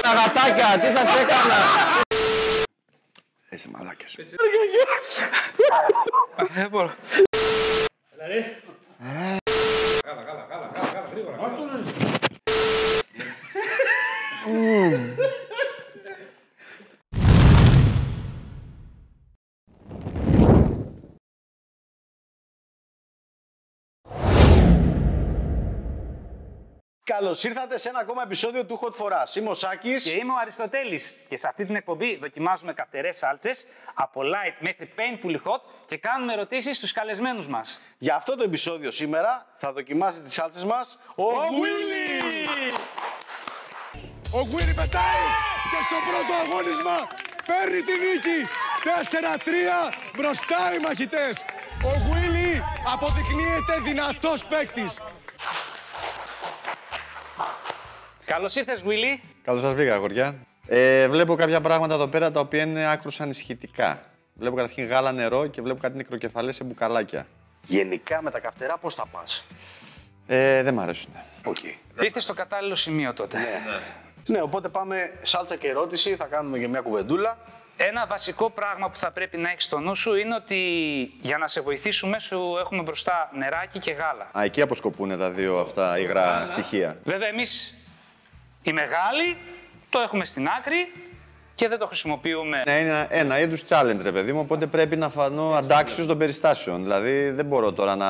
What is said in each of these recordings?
τα γατάκια, τι σας έκανα. Είσαι μαλάκες. Δεν μπορώ. Καλά, γρήγορα. Καλώς ήρθατε σε ένα ακόμα επεισόδιο του Hot for Us. Είμαι ο Σάκης. Και είμαι ο Αριστοτέλης. Και σε αυτή την εκπομπή δοκιμάζουμε καυτερές σάλτσες, από light μέχρι painfully hot και κάνουμε ερωτήσεις στους καλεσμένους μας. Για αυτό το επεισόδιο σήμερα θα δοκιμάσει τις σάλτσες μας ο Willy! Ο Willy πετάει και στο πρώτο αγώνισμα παίρνει τη νίκη. 4-3 μπροστά οι μαχητές. Ο Willy αποδεικνύεται δυνατός παίκτης. Καλώς ήρθες, Willy. Καλώς σας βρήκα, αγόρια. Βλέπω κάποια πράγματα εδώ πέρα τα οποία είναι άκρως ανησυχητικά. Βλέπω καταρχήν γάλα νερό και βλέπω κάτι νεκροκεφαλές σε μπουκαλάκια. Γενικά με τα καυτερά πώς θα πας? Δεν μ' αρέσουν. Ήρθες στο κατάλληλο σημείο τότε. Ναι, οπότε πάμε σάλτσα και ερώτηση, θα κάνουμε και μια κουβεντούλα. Ένα βασικό πράγμα που θα πρέπει να έχεις στο νου σου είναι ότι για να σε βοηθήσουμε σου έχουμε μπροστά νεράκι και γάλα. Α, εκεί αποσκοπούν τα δύο αυτά υγρά στοιχεία. Βέβαια, εμείς οι μεγάλοι το έχουμε στην άκρη και δεν το χρησιμοποιούμε. Ναι, είναι ένα είδους challenge, ρε παιδί μου, οπότε πρέπει να φανώ αντάξιος των περιστάσεων. Δηλαδή, δεν μπορώ τώρα να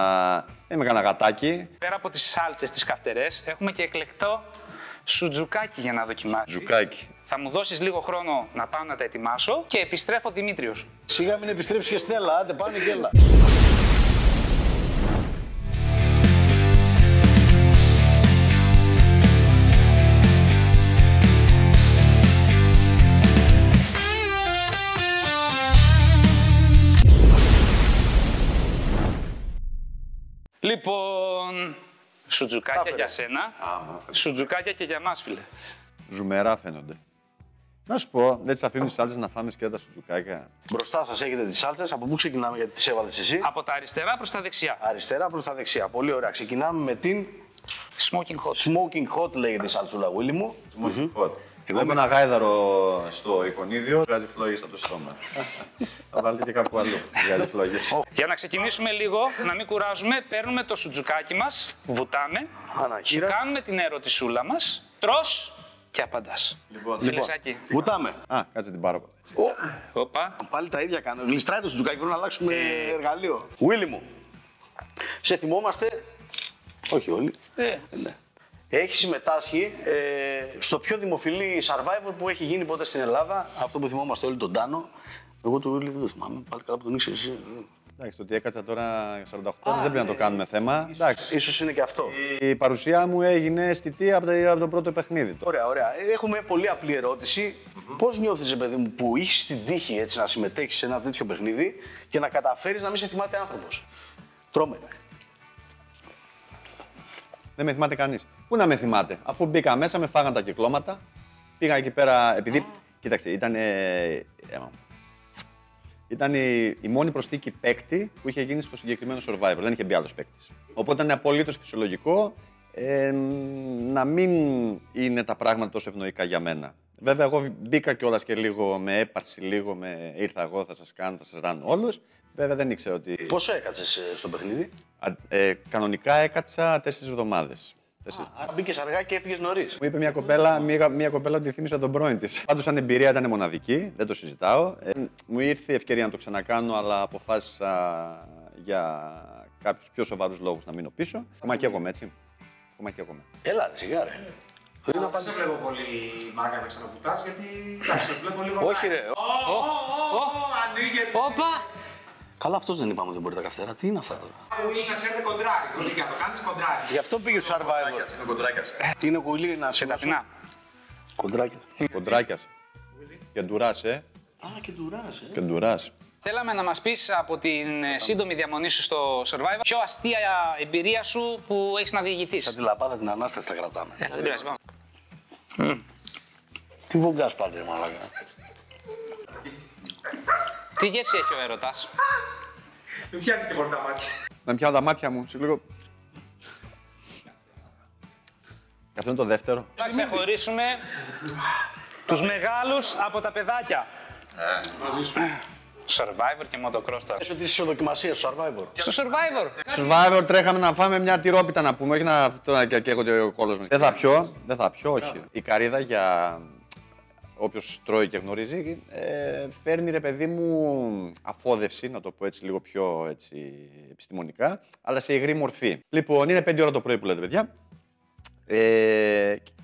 είμαι κανένα γατάκι. Πέρα από τις σάλτσες, τις καυτερές, έχουμε και εκλεκτό σουτζουκάκι για να δοκιμάσεις. Τζουκάκι. Θα μου δώσεις λίγο χρόνο να πάω να τα ετοιμάσω και επιστρέφω Δημήτριος. Σιγά μην επιστρέψει και Στέλλα, άντε πάμε και έλα. Λοιπόν, σουτζουκάκια για σένα, σουτζουκάκια και για μας, φίλε. Ζουμερά φαίνονται. Να σου πω, δεν τις αφήνουν τις σάλτσες να φάμε και τα σουτζουκάκια. Μπροστά σας έχετε τις σάλτσες, από πού ξεκινάμε γιατί τις έβαλες εσύ? Από τα αριστερά προς τα δεξιά. Αριστερά προς τα δεξιά, πολύ ωραία. Ξεκινάμε με την Smoking hot. Smoking Hot λέγεται η σαλτσούλα, Willy μου. Εγώ είμαι ένα γάιδαρο στο εικονίδιο, βγάζει φλόγες από το στόμα. Θα βάλετε και κάπου αλλού, βγάζει φλόγες. Για να ξεκινήσουμε λίγο, να μην κουράζουμε, παίρνουμε το σουτζουκάκι μας, βουτάμε, σου Αναχείρα. κάνουμε την ερωτησούλα μας, τρως και απαντάς. Λοιπόν, Φιλεσάκι. Βουτάμε. Α, κάτσε την πάρω. Όπα. Πάλι τα ίδια κάνω. Γλιστράει το σουτζουκάκι, πρέπει να αλλάξουμε εργαλείο. Willy μου, σε θυμόμαστε, όχι όλοι, έχει συμμετάσχει στο πιο δημοφιλή Survivor που έχει γίνει ποτέ στην Ελλάδα. Αυτό που θυμόμαστε όλοι, τον Τάνο. Εγώ του Willy δεν το θυμάμαι, πάλι καλά που τον ήξερες εσύ. Εντάξει, το ότι έκατσα τώρα 48 ώρες δεν πρέπει να το κάνουμε θέμα. Εντάξει. Ίσως είναι και αυτό. Η παρουσία μου έγινε αισθητή από το πρώτο παιχνίδι. Ωραία, ωραία. Έχουμε πολύ απλή ερώτηση. Πώς νιώθεις, παιδί μου, που είχες την τύχη έτσι, να συμμετέχεις σε ένα τέτοιο παιχνίδι και να καταφέρεις να μην σε θυμάται άνθρωπος? Τρώμε. Δεν με θυμάται κανείς. Πού να με θυμάται, αφού μπήκα μέσα, με φάγαν τα κυκλώματα. Πήγα εκεί πέρα, επειδή. Κοίταξε, ήταν η μόνη προσθήκη παίκτη που είχε γίνει στο συγκεκριμένο Survivor. Δεν είχε μπει άλλος παίκτης. Οπότε ήταν απολύτως φυσιολογικό να μην είναι τα πράγματα τόσο ευνοϊκά για μένα. Βέβαια, εγώ μπήκα κιόλας και λίγο με έπαρση, λίγο με ήρθα εγώ, θα σας κάνω, θα σας ράνω όλους. Βέβαια, δεν ήξερα ότι. Πόσο έκατσες στο παιχνίδι? Κανονικά έκατσα 4 εβδομάδες. Άρα μπήκες αργά και έφυγες νωρίς. Μου είπε μια κοπέλα ότι θύμισα τον πρώην της. Πάντως, σαν εμπειρία ήταν μοναδική, δεν το συζητάω. Μου ήρθε η ευκαιρία να το ξανακάνω, αλλά αποφάσισα για κάποιους πιο σοβαρούς λόγους να μείνω πίσω. Ακόμα και εγώ με, έτσι. Ακόμα και εγώ με. Έλα, ρε, σιγά, ρε. Δεν σε βλέπω πολύ μάγκα να ξαναβουτάς, γιατί εντάξει, σας βλέπω λίγο. Όχι, ρε. Ανοίγεται. Όπα. Καλά, αυτός δεν είπαμε δεν μπορεί τα καυτερά. Τι είναι αυτά τώρα? Ο Willy να ξέρετε κοντράρι. Ό,τι και να το κάνεις κοντράρι. Γι' αυτό πήγε στο Survivor. Είναι κοντράκιας. Τι είναι ο Willy να σε Ταπεινά. Κοντράκια. Κοντράκιας. Και ντουράς, Α, και ντουράς, Και ντουράς. Θέλαμε να μας πεις από την σύντομη διαμονή σου στο Survivor πιο αστεία εμπειρία σου που έχεις να διηγηθείς. Σαν τη λαπάτα την Ανάσταση τα κρατάμε. Δεν πειράζει, πάμε. Τι βογκάς πάλι, ρε μαλάκα. Τι γεύση έχει ο έρωτας? Μην πιάνεις και πολύ τα μάτια. Να πιάνω τα μάτια μου, σε λίγο. Και αυτό είναι το δεύτερο. Να ξεχωρίσουμε Τους μεγάλους από τα παιδάκια. Survivor και motocross τώρα. Πες ότι είσαι σε δοκιμασία στο Survivor. Στο Survivor. Survivor τρέχαμε να φάμε μια τυρόπιτα να πούμε, όχι να τώρα και καίγονται ο κόλος μας. Δεν θα πιω, όχι. Η καρύδα για όποιος τρώει και γνωρίζει, φέρνει ρε παιδί μου αφόδευση, να το πω έτσι λίγο πιο έτσι, επιστημονικά, αλλά σε υγρή μορφή. Λοιπόν, είναι 5 ώρα το πρωί που λέτε παιδιά.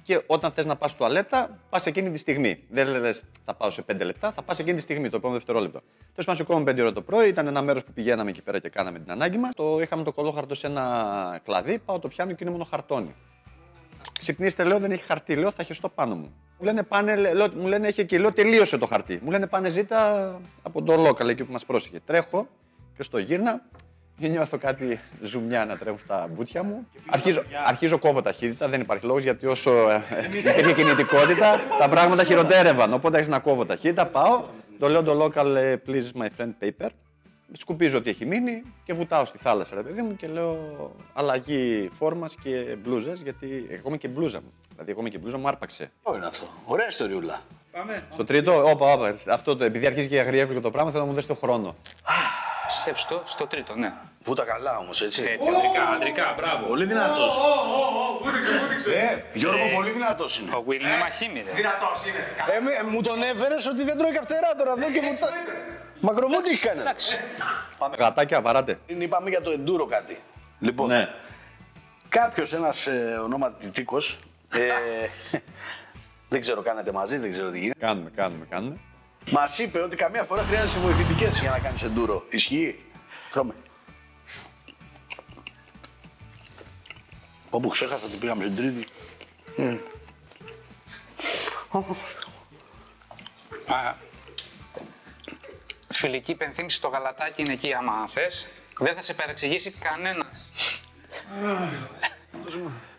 Και όταν θες να πας τουαλέτα, πας εκείνη τη στιγμή. Δεν λες θα πάω σε 5 λεπτά, θα πας εκείνη τη στιγμή, το επόμενο δευτερόλεπτο. Τέλος πάντων, σηκώνουμε 5 ώρα το πρωί, ήταν ένα μέρος που πηγαίναμε εκεί πέρα και κάναμε την ανάγκη μας. Είχαμε το κολόχαρτο σε ένα κλαδί, πάω το πιάνω και είναι μόνο χαρτόνι. Ξυπνήστε, λέω, δεν έχει χαρτί, λέω, θα χεστώ πάνω μου. Μου λένε έχει εκεί, λέω, τελείωσε το χαρτί. Μου λένε πάνε ζήτα από το local εκεί που μας πρόσεχε. Τρέχω και στο γύρνα. Και νιώθω κάτι ζουμιά να τρέχουν στα μπουτια μου. Αρχίζω κόβω ταχύτητα, δεν υπάρχει λόγος γιατί όσο υπήρχε κινητικότητα τα πράγματα χειροτέρευαν. Οπότε άρχισα να κόβω ταχύτητα, πάω, το λέω το local please my friend paper. Σκουπίζω ό,τι έχει μείνει και βουτάω στη θάλασσα, ρε παιδί μου, και λέω αλλαγή φόρμας και μπλούζες, γιατί ακόμα και μπλούζα μου. Δηλαδή, ακόμα και μπλούζα μου άρπαξε. Ωραία είναι αυτό. Ωραία ιστοριούλα. Πάμε. Στο τρίτο, όπα, αυτό επειδή αρχίζει και αγριεύει το πράγμα, θέλω να μου δώσει το χρόνο. Σκέψου στο τρίτο, ναι. Βούτα καλά όμως, έτσι. Έτσι, αντρικά, μπράβο. Πολύ δυνατός. Ούτε Γιώργο, πολύ δυνατός είναι. Ο Will είναι μαχήμι, ρε. δυνατός είναι. Μου τον έφερες ότι δεν τρώει καυτερά τώρα εδώ και μου τα... Μακροβούτι έχει κάνει. Εντάξει. Πάμε γατάκια, βαράτε. Είπαμε για το enduro κάτι. Λοιπόν, Ναι. κάποιος ένας ονόματι Τίκος, δεν ξέρω, κάνετε μαζί, δεν ξέρω τι γίνεται. Κάνουμε. Μας είπε ότι καμιά φορά χρειάζεσαι βοηθητικές για να κάνεις enduro. Ισχύει. Τρώμε. Όπου ξέχασα ότι πήγαμε στην Τρίτη. Φιλική υπενθύμηση, το γαλατάκι είναι εκεί άμα θες. Δεν θα σε παρεξηγήσει κανένα.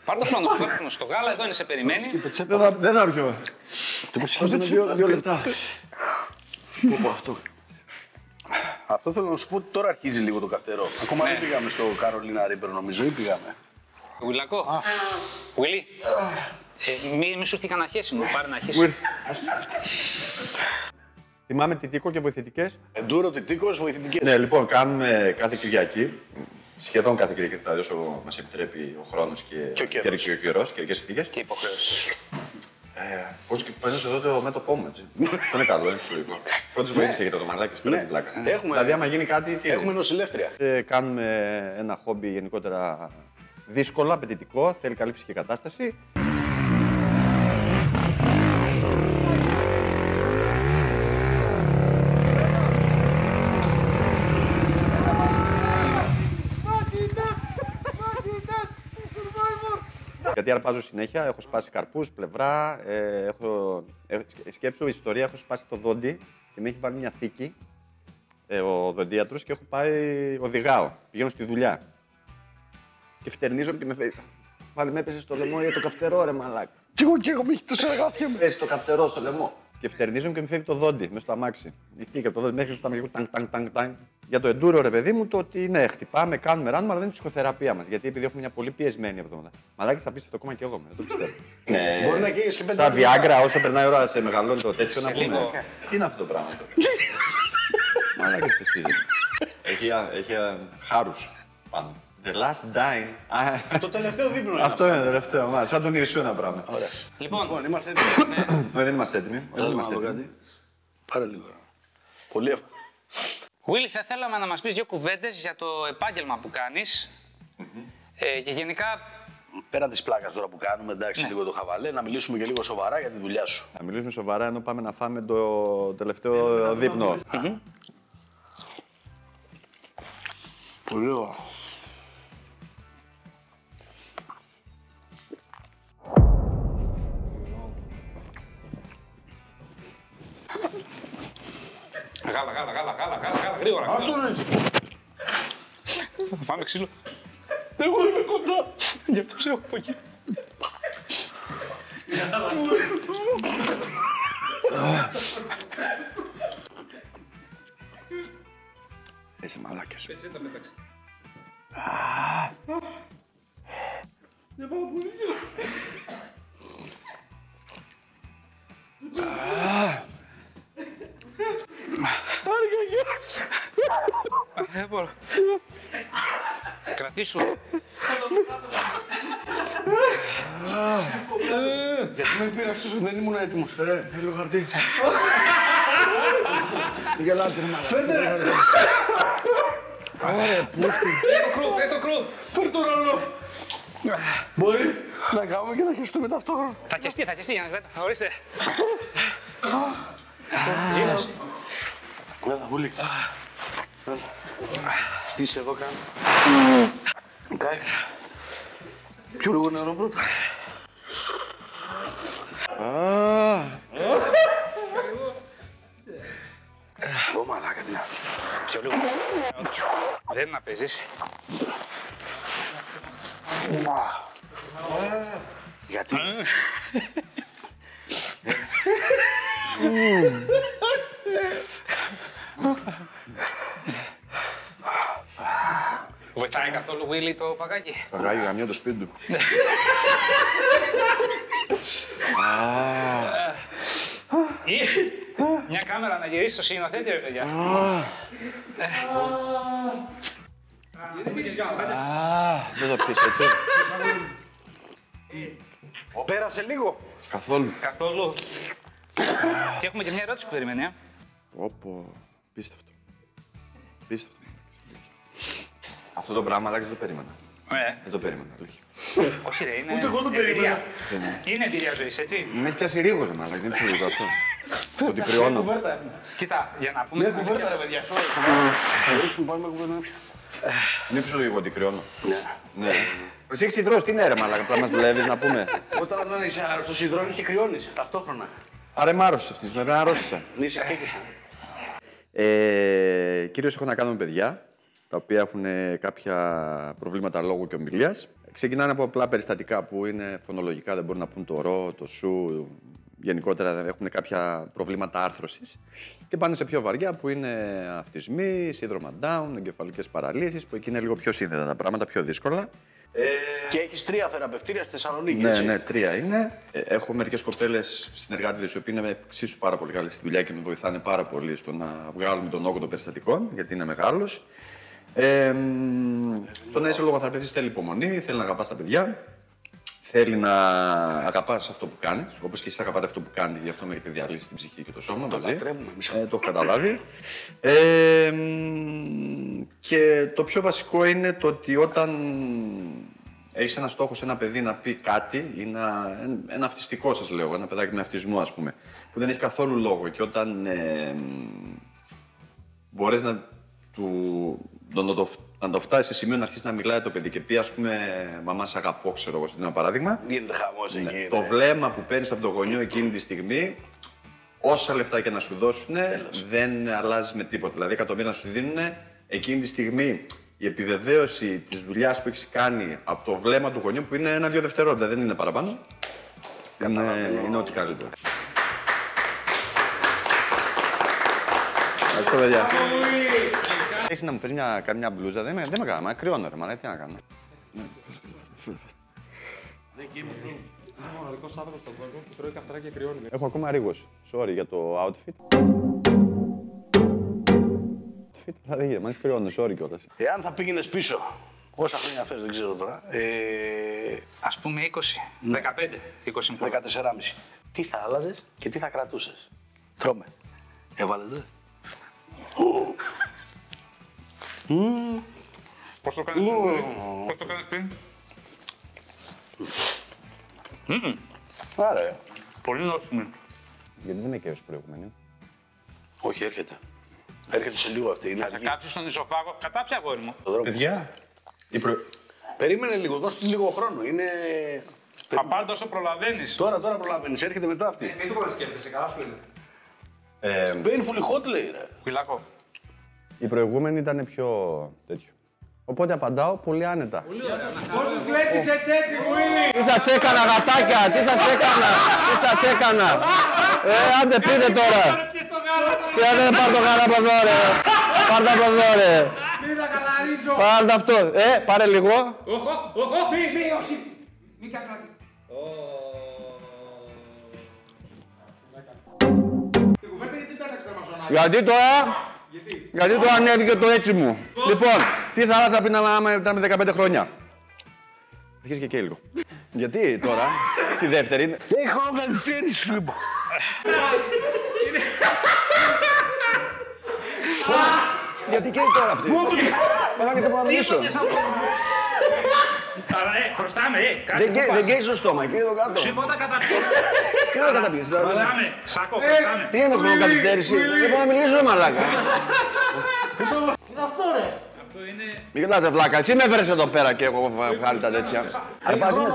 Πάρ' το χρόνο σου, το γάλα εδώ είναι, σε περιμένει. Δεν θα πιω. Δύο λεπτά. Αυτό θέλω να σου πω ότι τώρα αρχίζει λίγο το καυτερό. Ακόμα δεν πήγαμε στο Καρολίνα Ρίπερ, νομίζω, ή πήγαμε. Γουλακό. Γουλί. Μη σου έρθει κανένα χέση μου, πάρε να χέσει. Θυμάμαι τιτίκο και βοηθητικές. Εντούρο, Τίκος, βοηθητικές. Ναι, λοιπόν, κάνουμε κάθε Κυριακή. Σχεδόν κάθε Κυριακή, δηλαδή όσο μας επιτρέπει ο χρόνος και ο καιρός, καιρικές συνθήκες. Και υποχρέωση. Πώς και παίρνεις εδώ το μέτωπό μου, έτσι. Αυτό είναι καλό, είναι φυσιολογικό. Πρώτης βοήθειες έχετε το μαλάκι, πέρα την πλάκα. Δηλαδή, άμα γίνει κάτι, τι Έχουμε νοσηλεύτρια. κάνουμε ένα χόμπι γενικότερα δύσκολο, απαιτητικό, θέλει καλή φυσική κατάσταση. Γιατί αρπάζω συνέχεια, έχω σπάσει καρπούς, πλευρά, σκέψου ιστορία, έχω σπάσει το δόντι και με έχει βάλει μια θήκη ο δοντίατρος και έχω πάει, οδηγάω, πηγαίνω στη δουλειά. Και φτερνίζομαι και με φέρει. Πάλι με έπεσε στο λαιμό για το καυτερό, ρε μαλάκα. Και εγώ με έχει τόσο αγάπη μου. Πέσει το καυτερό στο λαιμό. Και φτερνίζομαι και με φεύγει το δόντι μέσα στο αμάξι. Η θήκη από το δόντι μέχρι φτάμε τάγκ. Για το εντούρο, ρε παιδί μου, το ότι ναι, χτυπάμε, κάνουμε ράνουμε, αλλά δεν είναι η ψυχοθεραπεία μας. Γιατί επειδή έχουμε μια πολύ πιεσμένη εβδομάδα. Μαλάκες απίστευτο ακόμα και εγώ, δεν το πιστεύω. Ναι, Μπορεί να καίγεις και 5 σαν Viagra, όσο περνάει η ώρα σε μεγαλώνει το τέτοιο να πούμε. Τι είναι αυτό το πράγμα τώρα. Μαλάκες τη φύση. Έχει χάρους πάνω. The last dine. Το τελευταίο δείπνο είναι. Αυτό είναι το τελευταίο. Σαν τον Ιησού ένα πράγμα. Λοιπόν, Είμαστε έτοιμοι. Δεν είμαστε έτοιμοι. Πάρε λίγο. Πολύ Willy, θα θέλαμε να μας πεις δύο κουβέντες για το επάγγελμα που κάνεις. Και γενικά. Πέρα της πλάκας τώρα που κάνουμε, εντάξει, λίγο το χαβαλέ, να μιλήσουμε και λίγο σοβαρά για τη δουλειά σου. Να μιλήσουμε σοβαρά ενώ πάμε να φάμε το τελευταίο δείπνο. Πολύ ωραία. Γάλα, γρήγορα. Θα φάμε ξύλο. Εγώ είμαι κοντά. Γι' αυτό σε έχω από εκεί. Είσαι μαλάκες. Πετσέτα μεταξύ. Δεν πάω πολύ. δεν μπορώ. Κρατήσου. Γιατί με πήραξες, δεν ήμουν έτοιμος. Θέλω χαρτί. Γελάτε, ρε μαλάκα. Φέρτε ρε. Ωραία, πούστη. Πες το κρού. Φέρ' το ρολό. Μπορεί να κάνουμε και να χεστούμε ταυτόχρονα. Θα χεστεί, για να ζητάτε. Ορίστε. Έλα, Βούλη. Φτύσε εδώ καν. Κάκι. Πιο λίγο νερό πρώτα. Ω μαλάκα, τι να. Πιο λίγο. Δεν να παίζεις. Γιατί. Βοηθάει καθόλου, Willy, το παγάκι. Παγάγει γαμιό το σπίτι του. Μια κάμερα να γυρίσει στο σκηνοθέτη, ρε παιδιά. Δεν το πεις έτσι. Πέρασε λίγο. Καθόλου. Καθόλου. Και έχουμε και μια ερώτηση που περιμένει, Όπο. Πίστευτο. Πίστευτο. Αυτό το πράγμα, δεν το περίμενα. Δεν το περίμενα, αλήθεια. Όχι ρε, είναι Ούτε εγώ το εμπειρία. Είναι εμπειρία ζωής, έτσι. Με έχει πιάσει ρίγος, μάλλον, δεν είναι λίγο αυτό. Το ότι κρυώνω. Κοίτα, για να πούμε... Μια κουβέρτα ρε παιδιά, σώμα. Θα ρίξουμε πάμε με κουβέρτα να πια. Μην φυσιολογικό ότι κρυώνω. Ναι. Εσύ έχεις υδρώσει, τι είναι ρε μαλάκα, που μας δουλεύεις να πούμε. Όταν δεν είσαι άρρωστος υδρώνεις και κρυώνεις ταυτόχρονα. Άρα είμαι άρρωστος αυτής, με αρρώστησα. Είσαι κέκεσαι. Κυρίως έχω να κάνω με παιδιά, τα οποία έχουν κάποια προβλήματα λόγου και ομιλίας. Ξεκινάνε από απλά περιστατικά που είναι φωνολογικά, δεν μπορούν να πούν το ρο, το σου, γενικότερα έχουν κάποια προβλήματα άρθρωσης. Και πάνε σε πιο βαριά που είναι αυτισμοί, σύνδρομα Down, εγκεφαλικές παραλύσεις, που εκεί είναι λίγο πιο σύνδετα τα πράγματα, πιο δύσκολα. Και έχεις 3 θεραπευτήρια στη Θεσσαλονίκη, Ναι, έτσι. ναι, 3 είναι. Έχω μερικές κοπέλες συνεργάτες, οι οποίοι είναι εξίσου πάρα πολύ καλές στη δουλειά και με βοηθάνε πάρα πολύ στο να βγάλουμε τον όγκο των περιστατικών, γιατί είναι μεγάλος. Το να είσαι λογοθεραπευτής θέλει υπομονή, θέλει να αγαπάς τα παιδιά, θέλει να αγαπάς αυτό που κάνεις, όπως και εσείς αγαπάτε αυτό που κάνετε, γι' αυτό με έχετε διαλύσει την ψυχή και το σώμα μαζί. λατρεύουμε εμείς. Το έχω καταλάβει. Και το πιο βασικό είναι το ότι όταν έχεις ένα στόχο σε ένα παιδί να πει κάτι, ή ένα αυτιστικό σας λέω, ένα παιδάκι με αυτισμό ας πούμε, που δεν έχει καθόλου λόγο και όταν μπορείς να το φτάσει σε σημείο να αρχίσει να μιλάει το παιδί και πει, ας πούμε, μαμά, σ' αγαπώ, ξέρω εγώ, σε ένα παράδειγμα. Γίνεται χαμός εκεί. Το βλέμμα που παίρνεις από το γονιό εκείνη τη στιγμή, όσα λεφτά και να σου δώσουν, δεν αλλάζει με τίποτα. Δηλαδή, εκατομμύρια να σου δίνουν, εκείνη τη στιγμή η επιβεβαίωση της δουλειάς που έχεις κάνει από το βλέμμα του γονιού, που είναι 1-2 δευτερόλεπτα, δεν είναι παραπάνω, είναι ό,τι καλύτερο. Ευχαριστώ, παιδιά. Έχεις να μου φέρει μια μπλούζα, δεν με κάνω, κρυώνω ρε μάνα, τι να κάνω. Μοναδικό άνθρωπο στον κόσμο που τρώει καυτρά και κρυώνει. Έχω ακόμα ρίγος, sorry για το outfit. Αλλά δεν γίνεται, μάλιστα κρυώνω, sorry κιόλας. Εάν θα πήγαινες πίσω, όσα χρόνια θες, δεν ξέρω τώρα, Ας πούμε 20, 15, 20 πολλά. 14,5. Τι θα άλλαζες και τι θα κρατούσες. Τρώμε. Έβαλες δε. Πώς το κάνεις πριν? Άρα, Πολύ νόστιμη. Γιατί δεν με καίος προηγούμενη. όχι, έρχεται. Έρχεται σε λίγο αυτή. Είναι Θα σε αργή. κάψεις στον ισοφάγο. Κατάπια, αγόρι μου. Παιδιά, Περίμενε λίγο, δώσ' της λίγο χρόνο. Είναι... Θα πάρει όσο προλαβαίνεις. Τώρα προλαβαίνεις, έρχεται μετά αυτή. Μην το πολύ σκέφτεσαι, καλά σου είναι. Painfully hot λέει ρε. Φιλάκο. η προηγούμενη ήταν πιο τέτοιο. Οπότε απαντάω πολύ άνετα. Πόσους κλέπτησες έτσι, Γουίλι! Τι σας έκανα, γατάκια, τι σας έκανα. Άντε πείτε τώρα. Τι άντε, πάρ' το γάλα από εδώ ρε. Πάρ' το από εδώ ρε. Μην τα καθαρίζω! Πάρ' το αυτό. Πάρε λίγο. Μη, όχι! Μην κάνεις πλάτη. Η κουβέρτα γιατί πέταξε τα μαζονάκια. Γιατί τώρα. Γιατί. Γιατί το ανέβηκε το έτσι μου. Λοιπόν, τι θα άλλαζα πριν να ήταν με 15 χρόνια. Αρχίζει και καίει λίγο. Γιατί τώρα, στη δεύτερη. Δεν έχω καθυστέρηση, σου είπα. Γιατί καίει τώρα αυτή. Μα δεν μπορώ να μιλήσω. Χρωστάμε, κάτσε. Δεν καίει στο στόμα, καίει εδώ κάτω. Σου είπα όταν καταπιείς. Τι δεν καταπιείς. Χρωστάμε, σάκο, χρωστάμε. Τι είναι χρονοκαθυστέρηση. Δεν μπορώ να μιλήσω, ρε μαλάκα. Μην κοιτάς, βλάκα, εσύ με έφερες εδώ πέρα και έχω βγάλει τα τέτοια.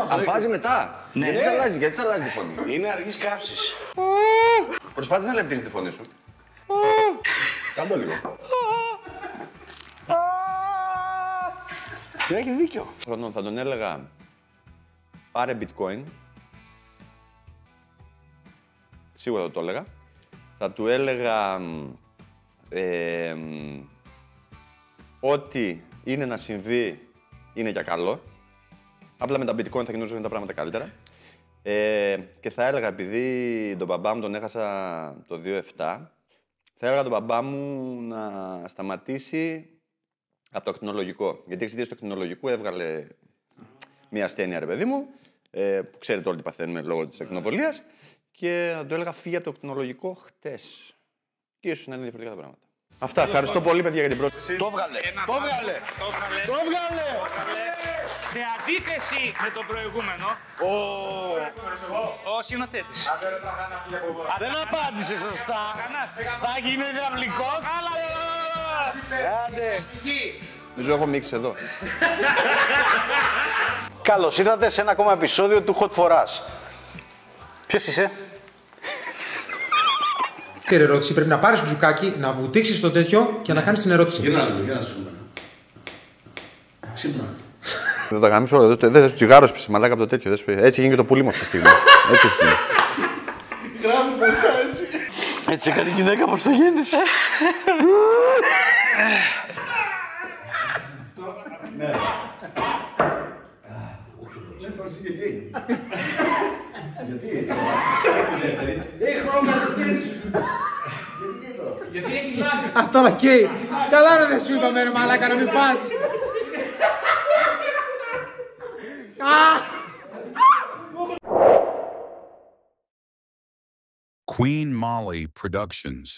Αρπάζει μετά. Γιατί σε αλλάζει τη φωνή. Είναι αργής καύσης. Προσπάθησε να λεπτύνεις τη φωνή σου. Κάντο λίγο. Και έχει δίκιο. Θα τον έλεγα πάρε bitcoin. Σίγουρα θα το έλεγα. Θα του έλεγα ό,τι είναι να συμβεί είναι για καλό. Απλά με τα bitcoin θα γινόντουσαν τα πράγματα καλύτερα. Και θα έλεγα, επειδή τον μπαμπά μου τον έχασα το 2007, θα έλεγα τον μπαμπά μου να σταματήσει από το ακτινολογικό. Γιατί εξαιτίας του ακτινολογικού έβγαλε μια ασθένεια, ρε παιδί μου, που ξέρετε όλοι τι παθαίνουμε λόγω της ακτινοβολίας, και θα του έλεγα φύγε από το ακτινολογικό χτες. Και ίσως να είναι διαφορετικά τα πράγματα. Αυτά. Ευχαριστώ πολύ, παιδιά, για την πρόταση. Το βγάλε. Το βγάλε. Σε αντίθεση με το προηγούμενο, ο σκηνοθέτης. Δεν απάντησε σωστά. Θα γίνει υδραυλικός. Άντε. Νομίζω έχω μίξει εδώ. Καλώς ήρθατε σε ένα ακόμα επεισόδιο του Hot for Us. Ποιος είσαι? Δεύτερη ερώτηση. Πρέπει να πάρεις το τζουκάκι, να βουτήξεις το τέτοιο και να κάνεις την ερώτηση. Γυρνά λίγο, ξύπνα. Δεν τα γάμισε όλα. Δεν θες το τσιγάρο σπίσε, μαλάκα από το τέτοιο. Έτσι γίνει και το πουλί μου αυτή τη στιγμή. Έτσι έχει γίνει. Γράφει μετά έτσι. Έτσι έκανε η γυναίκα πως το γέννησε. Αυτό να καίει. Καλά δεν σου είπαμε, ρε μαλάκα, να μην φας. Queen Molly Productions.